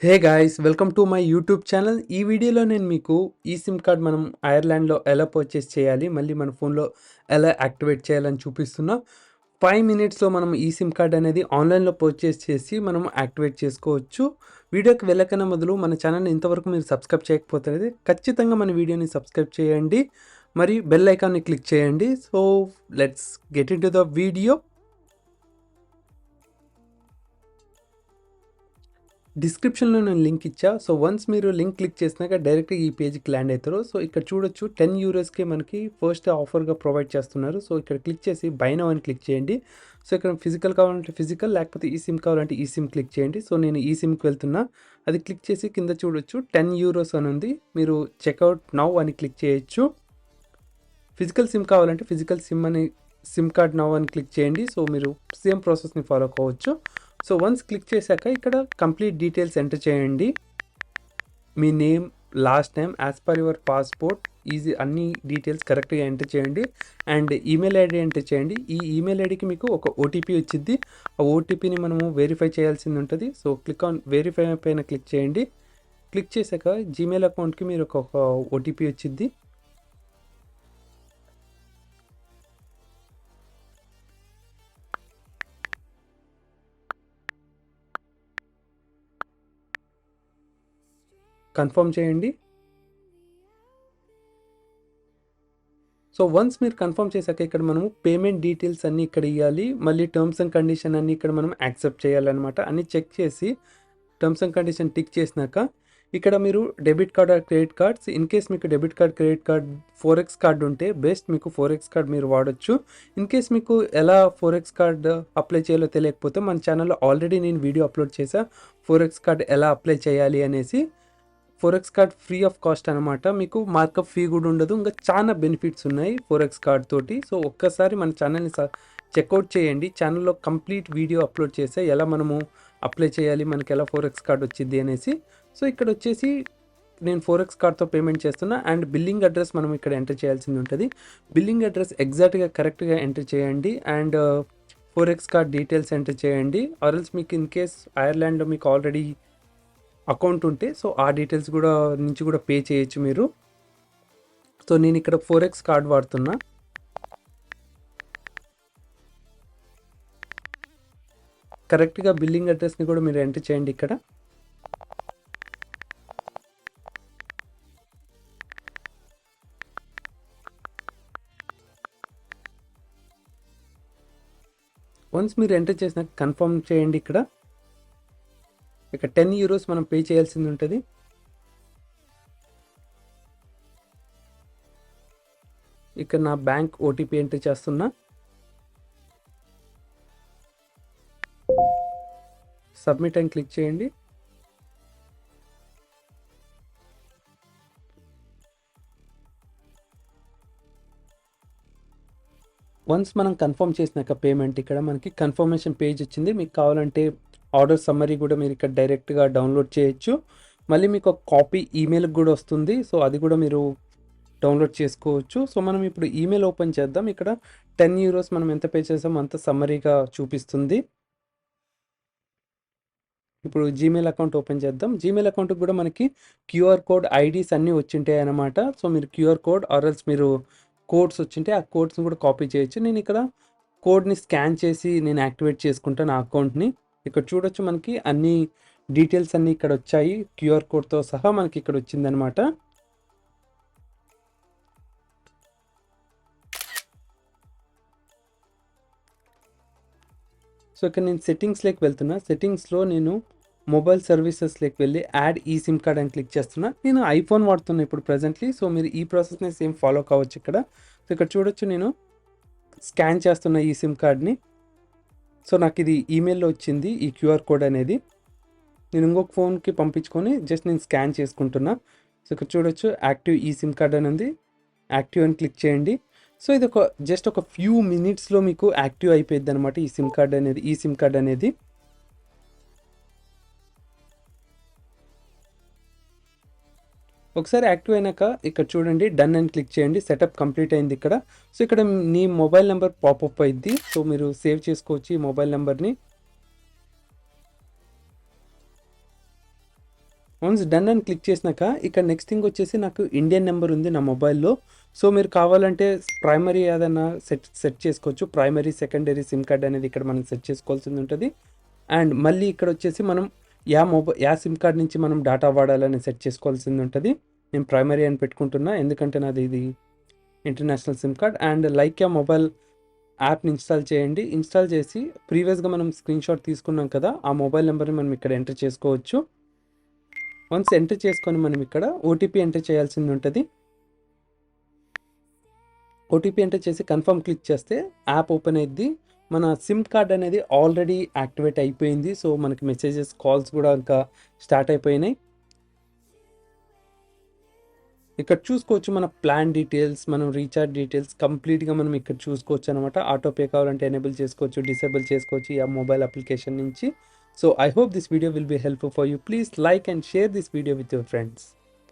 Hey guys welcome to my YouTube channel. ఈ వీడియోలో నేను మీకు ఈ సిమ్ కార్డ్ మనం ఐర్లాండ్లో ఎలా పర్చేస్ చేయాలి, మళ్ళీ మన ఫోన్లో ఎలా యాక్టివేట్ చేయాలని చూపిస్తున్నా. 5 మినిట్స్లో మనం ఈ సిమ్ కార్డ్ అనేది ఆన్లైన్లో పర్చేస్ చేసి మనం యాక్టివేట్ చేసుకోవచ్చు. వీడియోకి వెళ్ళకన్నా మొదలు మన ఛానల్ని ఇంతవరకు మీరు సబ్స్క్రైబ్ చేయకపోతే ఖచ్చితంగా మన వీడియోని సబ్స్క్రైబ్ చేయండి, మరి బెల్ ఐకాన్ని క్లిక్ చేయండి. So let's get in to the video. డిస్క్రిప్షన్లో నేను లింక్ ఇచ్చా. సో వన్స్ మీరు లింక్ క్లిక్ చేసినాక డైరెక్ట్గా ఈ పేజ్కి ల్యాండ్ అవుతారు. సో ఇక్కడ చూడొచ్చు 10 యూరోస్కి మనకి ఫస్ట్ ఆఫర్గా ప్రొవైడ్ చేస్తున్నారు. సో ఇక్కడ క్లిక్ చేసి బై నౌ అని క్లిక్ చేయండి. సో ఇక్కడ ఫిజికల్ కావాలంటే ఫిజికల్, లేకపోతే ఈ సిమ్ కావాలంటే ఈ సిమ్ క్లిక్ చేయండి. సో నేను ఈ సిమ్కి వెళ్తున్నా. అది క్లిక్ చేసి కింద చూడొచ్చు 10 యూరోస్ అని ఉంది. మీరు చెక్అవుట్ నౌ అని క్లిక్ చేయొచ్చు. ఫిజికల్ సిమ్ కావాలంటే ఫిజికల్ సిమ్ అని సిమ్ కార్డ్ నౌ అని క్లిక్ చేయండి. సో మీరు సేమ్ ప్రాసెస్ని ఫాలో కావచ్చు. సో వన్స్ క్లిక్ చేశాక ఇక్కడ కంప్లీట్ డీటెయిల్స్ ఎంటర్ చేయండి. మీ name, last name, as per your passport, easy అన్ని డీటెయిల్స్ కరెక్ట్గా ఎంటర్ చేయండి. అండ్ ఈమెయిల్ ఐడి ఎంటర్ చేయండి. ఈ ఈమెయిల్ ఐడికి మీకు ఒక ఓటీపీ వచ్చింది. ఆ ఓటీపీని మనము వెరిఫై చేయాల్సింది ఉంటుంది. సో క్లిక్ ఆన్ వెరిఫై పైన క్లిక్ చేయండి. క్లిక్ చేశాక జీమెయిల్ అకౌంట్కి మీరు ఒక ఓటీపీ వచ్చింది. కన్ఫర్మ్ చేయండి. సో వన్స్ మీరు కన్ఫర్మ్ చేశాక ఇక్కడ మనము పేమెంట్ డీటెయిల్స్ అన్నీ ఇక్కడ ఇవ్వాలి. మళ్ళీ టర్మ్స్ అండ్ కండిషన్ అన్నీ ఇక్కడ మనం యాక్సెప్ట్ చేయాలన్నమాట. అన్నీ చెక్ చేసి టర్మ్స్ అండ్ కండిషన్ టిక్ చేసినాక ఇక్కడ మీరు debit card or credit cards, in case మీకు debit card, credit card, 4X card ఉంటే బెస్ట్, మీకు 4X కార్డ్ మీరు వాడచ్చు. ఇన్ కేస్ మీకు ఎలా 4X కార్డ్ అప్లై చేయాలో తెలియకపోతే మన ఛానల్లో ఆల్రెడీ నేను వీడియో అప్లోడ్ చేశా 4X కార్డ్ ఎలా అప్లై చేయాలి అనేసి. 4X card free of cost అనమాట. మీకు మార్కప్ ఫీ కూడా ఉండదు. ఇంకా చాలా బెనిఫిట్స్ ఉన్నాయి 4X కార్డ్ తోటి. సో ఒక్కసారి మన ఛానల్ని చెక్అవుట్ చేయండి. ఛానల్లో కంప్లీట్ వీడియో అప్లోడ్ చేస్తే ఎలా మనము అప్లై చేయాలి, మనకి ఎలా 4X కార్డ్ వచ్చింది అనేసి. సో ఇక్కడ వచ్చేసి నేను 4X కార్డ్తో పేమెంట్ చేస్తున్నా. అండ్ బిల్లింగ్ అడ్రస్ మనం ఇక్కడ ఎంటర్ చేయాల్సింది ఉంటుంది. బిల్లింగ్ అడ్రస్ ఎగ్జాక్ట్గా కరెక్ట్గా ఎంటర్ చేయండి. And 4X card details enter చేయండి. ఆర్ఎల్స్ మీకు ఇన్ కేస్ ఐర్లాండ్లో మీకు ఆల్రెడీ అకౌంట్ ఉంటే సో ఆ డీటెయిల్స్ కూడా నుంచి కూడా పే చేయొచ్చు మీరు. సో నేను ఇక్కడ 4X కార్డ్ వాడుతున్నా. కరెక్ట్గా బిల్లింగ్ అడ్రస్ని కూడా మీరు ఎంటర్ చేయండి. ఇక్కడ వన్స్ మీరు ఎంటర్ చేసినాక కన్ఫర్మ్ చేయండి. ఇక్కడ 10 యూరోస్ మనం పే చేయాల్సింది ఉంటుంది. ఇక్కడ నా బ్యాంక్ ఓటీపీ ఎంటర్ చేస్తున్నా. సబ్మిట్ అని క్లిక్ చేయండి. వన్స్ మనం కన్ఫర్మ్ చేసినాక పేమెంట్ ఇక్కడ మనకి కన్ఫర్మేషన్ పేజ్ వచ్చింది. మీకు కావాలంటే ఆర్డర్ సమ్మరీ కూడా మీరు ఇక్కడ డైరెక్ట్గా డౌన్లోడ్ చేయొచ్చు. మళ్ళీ మీకు ఒక కాపీ ఈమెయిల్కి కూడా వస్తుంది. సో అది కూడా మీరు డౌన్లోడ్ చేసుకోవచ్చు. సో మనం ఇప్పుడు ఈమెయిల్ ఓపెన్ చేద్దాం. ఇక్కడ 10 యూరోస్ మనం ఎంత పే చేసామో అంత సమ్మరీగా చూపిస్తుంది. ఇప్పుడు జీమెయిల్ అకౌంట్ ఓపెన్ చేద్దాం. జీమెయిల్ అకౌంట్కి కూడా మనకి క్యూఆర్ కోడ్, ఐడీస్ అన్నీ వచ్చింటాయి అన్నమాట. సో మీరు క్యూఆర్ కోడ్ ఆర్ఎల్స్ మీరు కోడ్స్ వచ్చింటే ఆ కోడ్స్ని కూడా కాపీ చేయొచ్చు. నేను ఇక్కడ కోడ్ని స్కాన్ చేసి నేను యాక్టివేట్ చేసుకుంటాను ఆ అకౌంట్ని. ఇక్కడ చూడొచ్చు మనకి అన్ని డీటెయిల్స్ అన్నీ ఇక్కడ వచ్చాయి. క్యూఆర్ కోడ్తో సహా మనకి ఇక్కడ వచ్చిందనమాట. సో ఇక్కడ నేను సెట్టింగ్స్లోకి వెళ్తున్నా. సెట్టింగ్స్లో నేను మొబైల్ సర్వీసెస్లోకి వెళ్ళి యాడ్ ఈ సిమ్ కార్డ్ అని క్లిక్ చేస్తున్నా. నేను ఐఫోన్ వాడుతున్నా ఇప్పుడు ప్రజెంట్లీ. సో మీరు ఈ ప్రాసెస్ని సేమ్ ఫాలో కావచ్చు ఇక్కడ. సో ఇక్కడ చూడొచ్చు నేను స్కాన్ చేస్తున్న ఈ సిమ్ కార్డ్ని. సో నాకు ఇది ఈమెయిల్లో వచ్చింది ఈ క్యూఆర్ కోడ్ అనేది. నేను ఇంకొక ఫోన్కి పంపించుకొని జస్ట్ నేను స్కాన్ చేసుకుంటున్నా. సో ఇక్కడ చూడొచ్చు యాక్టివ్ ఈ సిమ్ కార్డ్ అని ఉంది. యాక్టివ్ అని క్లిక్ చేయండి. సో ఇది జస్ట్ ఒక ఫ్యూ మినిట్స్లో మీకు యాక్టివ్ అయిపోయింది అనమాట ఈ సిమ్ కార్డ్ అనేది. ఒకసారి యాక్టివ్ అయినాక ఇక్కడ చూడండి డన్ అని క్లిక్ చేయండి. సెటప్ కంప్లీట్ అయింది ఇక్కడ. సో ఇక్కడ మీ మొబైల్ నెంబర్ పాపప్ అయింది. సో మీరు సేవ్ చేసుకోవచ్చు ఈ మొబైల్ నెంబర్ని. వన్స్ డన్ అని క్లిక్ చేసినాక ఇక్కడ నెక్స్ట్ థింగ్ వచ్చేసి నాకు ఇండియన్ నెంబర్ ఉంది నా మొబైల్లో. సో మీరు కావాలంటే ప్రైమరీ ఏదైనా సెట్ చేసుకోవచ్చు. ప్రైమరీ, సెకండరీ సిమ్ కార్డ్ అనేది ఇక్కడ మనం సెట్ చేసుకోవాల్సింది ఉంటుంది. అండ్ మళ్ళీ ఇక్కడ వచ్చేసి మనం యా సిమ్ కార్డ్ నుంచి మనం డేటా వాడాలని సెట్ చేసుకోవాల్సింది ఉంటుంది. నేను ప్రైమరీ అని పెట్టుకుంటున్నా ఎందుకంటే నాది ఇది international SIM card. And like yeah mobile యాప్ని ఇన్స్టాల్ చేయండి. ఇన్స్టాల్ చేసి ప్రీవియస్గా మనం స్క్రీన్ షాట్ తీసుకున్నాం కదా, ఆ మొబైల్ నెంబర్ని మనం ఇక్కడ ఎంటర్ చేసుకోవచ్చు. వన్స్ ఎంటర్ చేసుకొని మనం ఇక్కడ ఓటీపీ ఎంటర్ చేయాల్సింది ఉంటుంది. ఓటీపీ ఎంటర్ చేసి కన్ఫర్మ్ క్లిక్ చేస్తే యాప్ ఓపెన్ అయ్యిద్ది. మన సిమ్ కార్డ్ అనేది ఆల్రెడీ యాక్టివేట్ అయిపోయింది. సో మనకి మెసేజెస్, కాల్స్ కూడా ఇంకా స్టార్ట్ అయిపోయినాయి. ఇక్కడ చూసుకోవచ్చు మన ప్లాన్ డీటెయిల్స్, మనం రీఛార్జ్ డీటెయిల్స్ కంప్లీట్గా మనం ఇక్కడ చూసుకోవచ్చు అనమాట. ఆటోపే కావాలంటే ఎనేబుల్ చేసుకోవచ్చు, డిసేబుల్ చేసుకోవచ్చు ఈ మొబైల్ అప్లికేషన్ నుంచి. So I hope this video will be helpful for you. Please like and share this video with your friends.